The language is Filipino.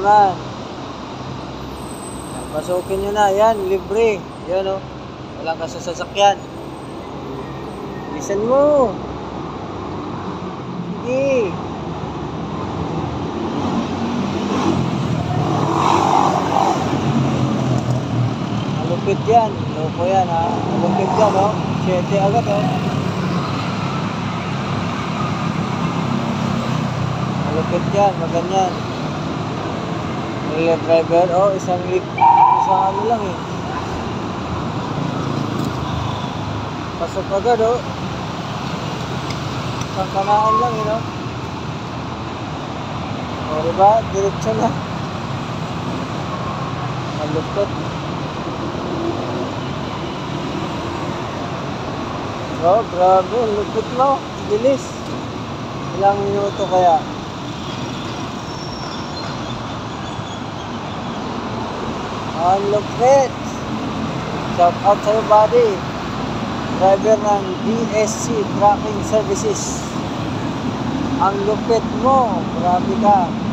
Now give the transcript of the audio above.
naman. Pasukin nyo na. Yan, libre. Yan o. Walang kasasakyan. Bilisan mo. Sige. Malupit yan. Loko yan ha. Malupit yan o. 7 agad o. Malupit yan. Maganyan. Real driver. Oh, isang ano lang eh. Pasok agad oh. Isang kamaan lang eh no. O diba? Diretso na. Malupit. Oh, grabe. Lupit mo. Bilis. Ilang minuto kaya? Ang lupit. Shout out sa'yo buddy. Driver ng DSC Trucking Services. Ang lupit mo. Grabe ka.